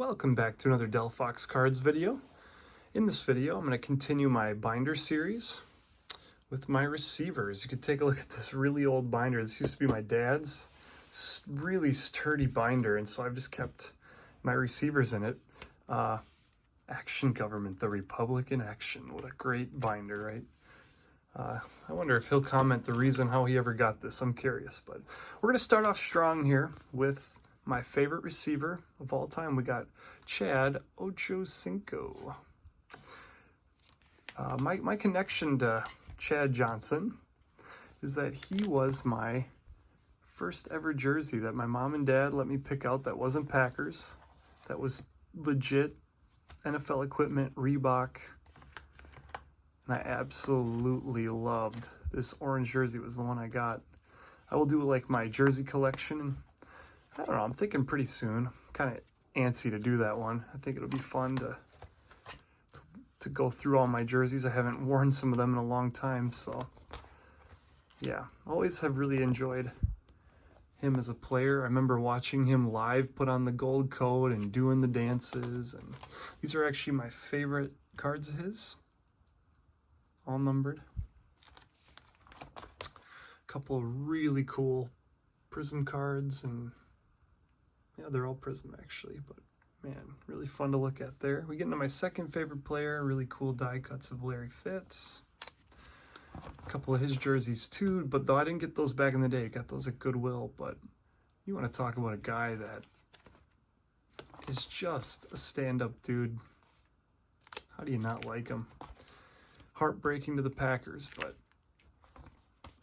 Welcome back to another Delphox Cards video. In this video, I'm going to continue my binder series with my receivers. You can take a look at this really old binder. This used to be my dad's really sturdy binder, and so I've just kept my receivers in it. Action Government, the Republican Action. What a great binder, right? I wonder if he'll comment the reason how he ever got this. I'm curious, but we're going to start off strong here with my favorite receiver of all time. We got Chad Ochocinco. My connection to Chad Johnson is that he was my first ever jersey that my mom and dad let me pick out that wasn't Packers, that was legit NFL equipment, Reebok. And I absolutely loved this orange jersey. It was the one I got. I will do like my jersey collection. I don't know, I'm thinking pretty soon. I'm kind of antsy to do that one. I think it'll be fun to go through all my jerseys. I haven't worn some of them in a long time, so yeah. Always have really enjoyed him as a player. I remember watching him live put on the gold coat and doing the dances, and these are actually my favorite cards of his. All numbered. A couple of really cool Prism cards, and yeah, they're all Prism actually, but man, really fun to look at there. We get into my second favorite player, really cool die cuts of Larry Fitz. A couple of his jerseys too, but though I didn't get those back in the day, got those at Goodwill. But you want to talk about a guy that is just a stand-up dude. How do you not like him? Heartbreaking to the Packers, but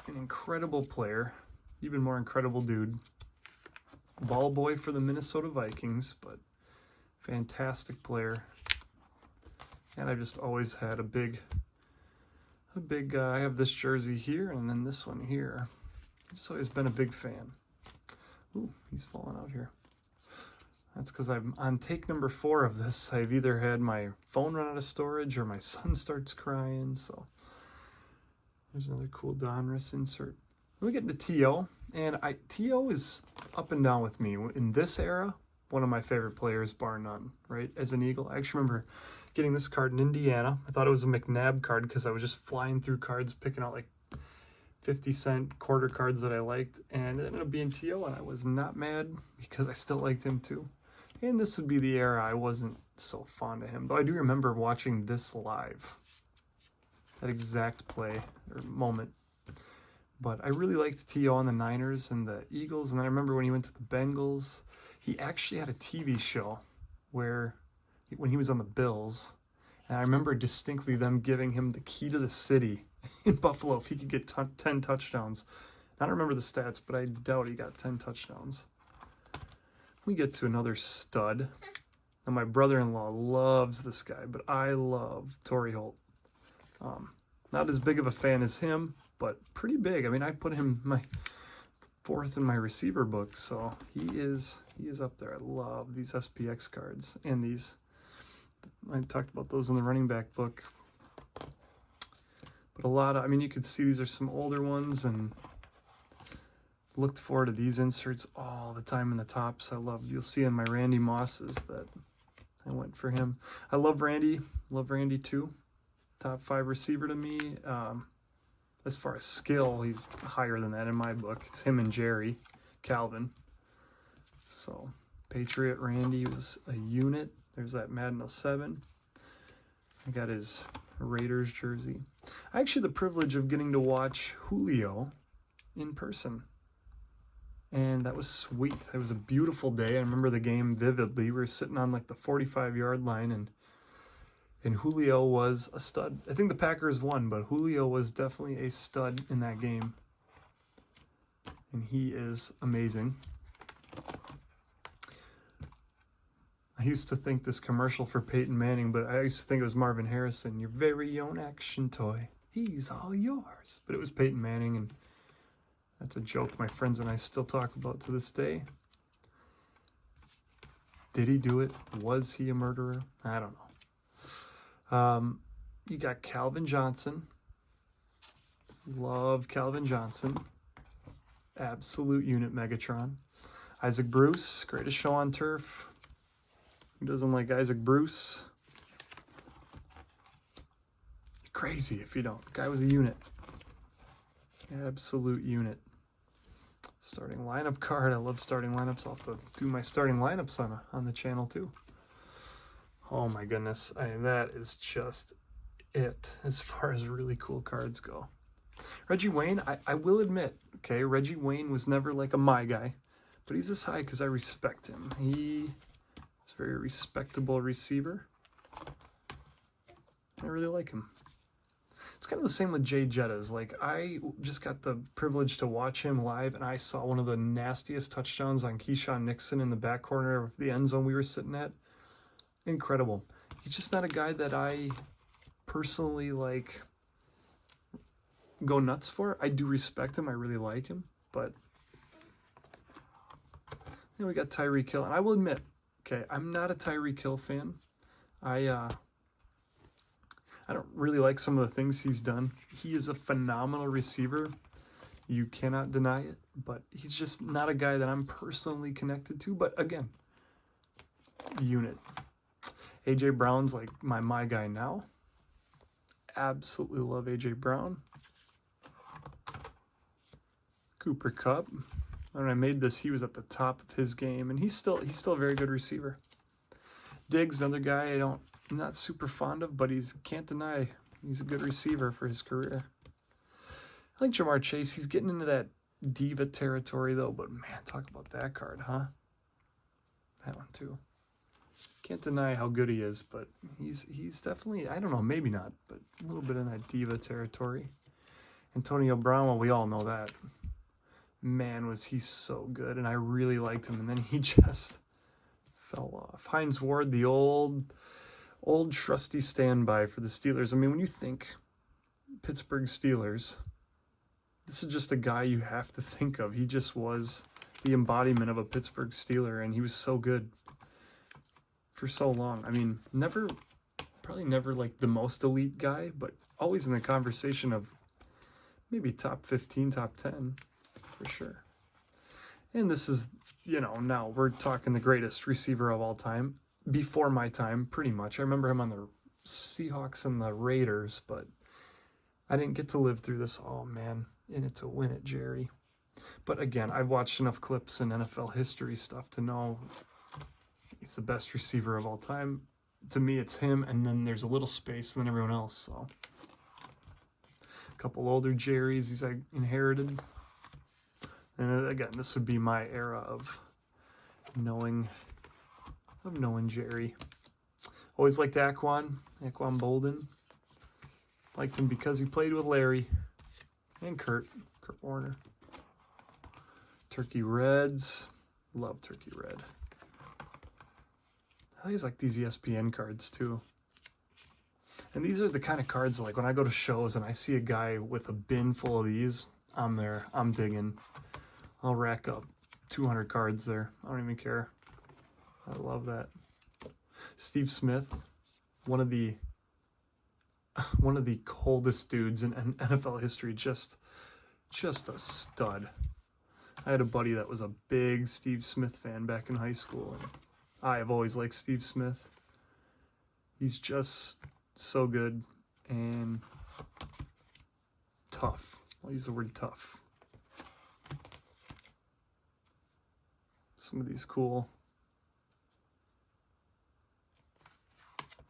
an incredible player, even more incredible dude. Ball boy for the Minnesota Vikings, but fantastic player. And I've just always had a big, I have this jersey here and then this one here. Just always been a big fan. Ooh, he's falling out here. That's because I'm on take number 4 of this. I've either had my phone run out of storage or my son starts crying, so there's another cool Donruss insert. We get into T.O., and T.O. is up and down with me. In this era, one of my favorite players, bar none, right? As an Eagle. I actually remember getting this card in Indiana. I thought it was a McNabb card because I was just flying through cards, picking out like 50-cent quarter cards that I liked, and it ended up being T.O., and I was not mad because I still liked him too. And this would be the era I wasn't so fond of him, though I do remember watching this live. That exact play or moment. But I really liked T.O. on the Niners and the Eagles. And then I remember when he went to the Bengals, he actually had a TV show when he was on the Bills. And I remember distinctly them giving him the key to the city in Buffalo if he could get 10 touchdowns. I don't remember the stats, but I doubt he got 10 touchdowns. We get to another stud. And my brother-in-law loves this guy, but I love Torrey Holt. Not as big of a fan as him, but pretty big. I mean, I put him my 4th in my receiver book, so he is up there. I love these SPX cards and these. I talked about those in the running back book. But a lot of, I mean, you could see these are some older ones, and looked forward to these inserts all the time in the tops. You'll see in my Randy Mosses that I went for him. I love Randy too. Top 5 receiver to me. As far as skill, he's higher than that in my book. It's him and Jerry Calvin. So, Patriot Randy was a unit. There's that Madden 07. I got his Raiders jersey. I actually had the privilege of getting to watch Julio in person. And that was sweet. It was a beautiful day. I remember the game vividly. We were sitting on like the 45-yard line, and Julio was a stud. I think the Packers won, but Julio was definitely a stud in that game. And he is amazing. I used to think this commercial for Peyton Manning, but I used to think it was Marvin Harrison. Your very own action toy. He's all yours. But it was Peyton Manning, and that's a joke my friends and I still talk about to this day. Did he do it? Was he a murderer? I don't know. You got Calvin Johnson. Love Calvin Johnson. Absolute unit Megatron. Isaac Bruce, greatest show on turf. Who doesn't like Isaac Bruce? You're crazy if you don't. Guy was a unit. Absolute unit. Starting lineup card. I love starting lineups. I'll have to do my starting lineups on the channel too. Oh my goodness. That is just it as far as really cool cards go. Reggie Wayne, I will admit, okay, Reggie Wayne was never like a my guy, but he's this high because I respect him. He's a very respectable receiver. I really like him. It's kind of the same with Jay Jettas. Like, I just got the privilege to watch him live, and I saw one of the nastiest touchdowns on Keyshawn Nixon in the back corner of the end zone we were sitting at. Incredible. He's just not a guy that I personally, like, go nuts for. I do respect him. I really like him. But then we got Tyreek Hill. And I will admit, okay, I'm not a Tyreek Hill fan. I don't really like some of the things he's done. He is a phenomenal receiver. You cannot deny it. But he's just not a guy that I'm personally connected to. But again, unit. A.J. Brown's like my guy now. Absolutely love A.J. Brown. Cooper Kupp. When I made this, he was at the top of his game, and he's still a very good receiver. Diggs, another guy I'm not super fond of, but can't deny he's a good receiver for his career. I like Jamar Chase. He's getting into that diva territory though, but man, talk about that card, huh? That one too. Can't deny how good he is, but he's definitely, I don't know, maybe not, but a little bit in that diva territory. Antonio Brown, well, we all know that. Man, was he so good, and I really liked him, and then he just fell off. Hines Ward, the old trusty standby for the Steelers. I mean, when you think Pittsburgh Steelers, this is just a guy you have to think of. He just was the embodiment of a Pittsburgh Steeler, and he was so good for so long. I mean, probably never like the most elite guy, but always in the conversation of maybe top 15, top 10. For sure. And this is, now we're talking the greatest receiver of all time. Before my time, pretty much. I remember him on the Seahawks and the Raiders, but I didn't get to live through this. Oh, man. In it to win it, Jerry. But again, I've watched enough clips and NFL history stuff to know he's the best receiver of all time. To me, it's him, and then there's a little space, and then everyone else. So, a couple older Jerrys I inherited. And again, this would be my era of knowing Jerry. Always liked Aquan Bolden. Liked him because he played with Larry and Kurt Warner. Turkey Reds. Love Turkey Red. I always like these ESPN cards too. And these are the kind of cards, like when I go to shows and I see a guy with a bin full of these, I'm there. I'm digging. I'll rack up 200 cards there. I don't even care. I love that. Steve Smith, one of the coldest dudes in NFL history. Just a stud. I had a buddy that was a big Steve Smith fan back in high school, and I have always liked Steve Smith. He's just so good and tough. I'll use the word tough. Some of these cool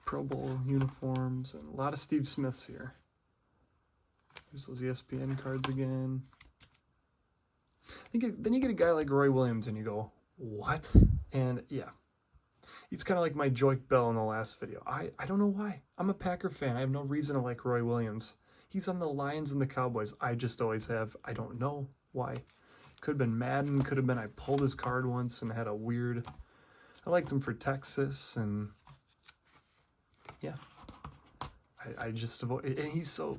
Pro Bowl uniforms and a lot of Steve Smiths here. There's those ESPN cards again. Then you get a guy like Roy Williams and you go, what? And yeah, he's kind of like my Joique Bell in the last video. I don't know why. I'm a Packer fan. I have no reason to like Roy Williams. He's on the Lions and the Cowboys. I just always have. I don't know why. Could have been Madden. Could have been I pulled his card once and had a weird... I liked him for Texas, and yeah. I just avoid... And he's so...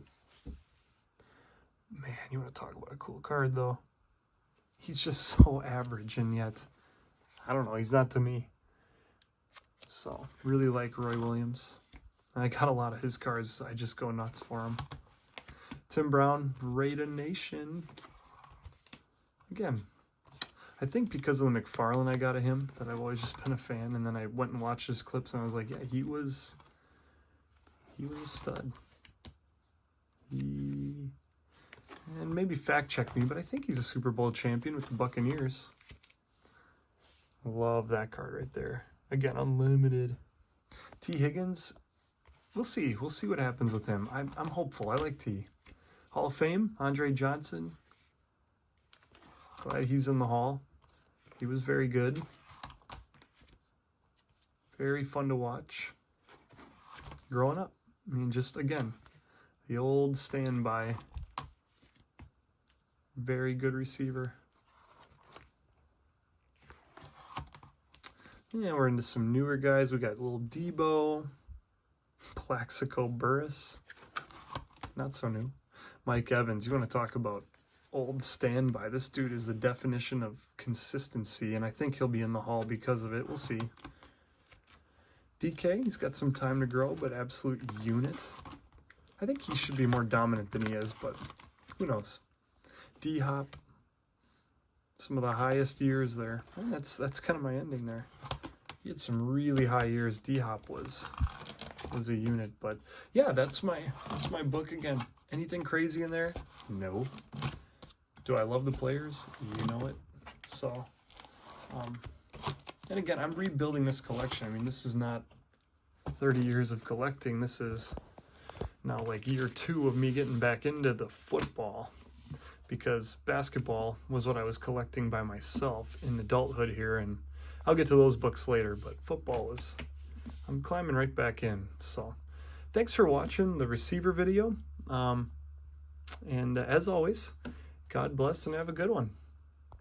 Man, you want to talk about a cool card, though. He's just so average, and yet... I don't know, he's not to me. So, really like Roy Williams. And I got a lot of his cards. I just go nuts for him. Tim Brown, Raider Nation. Again, I think because of the McFarlane I got of him, that I've always just been a fan, and then I went and watched his clips and I was like, yeah, he was a stud. And maybe fact check me, but I think he's a Super Bowl champion with the Buccaneers. Love that card right there. Again, unlimited. T. Higgins, we'll see. We'll see what happens with him. I'm hopeful. I like T. Hall of Fame, Andre Johnson. Glad he's in the Hall. He was very good. Very fun to watch. Growing up. I mean, just again, the old standby. Very good receiver. Yeah, we're into some newer guys. We got little Debo, Plaxico Burress. Not so new. Mike Evans. You want to talk about old standby. This dude is the definition of consistency, and I think he'll be in the Hall because of it. We'll see. DK, he's got some time to grow, but absolute unit. I think he should be more dominant than he is, but who knows. D-Hop, some of the highest years there. And that's kind of my ending there. He had some really high years. D-Hop was a unit, but yeah, that's my book again. Anything crazy in there? No. Do I love the players? You know it. So, and again, I'm rebuilding this collection. I mean, this is not 30 years of collecting. This is now like year 2 of me getting back into the football, because basketball was what I was collecting by myself in adulthood here, and I'll get to those books later, but football is, I'm climbing right back in. So thanks for watching the receiver video, and as always, God bless and have a good one.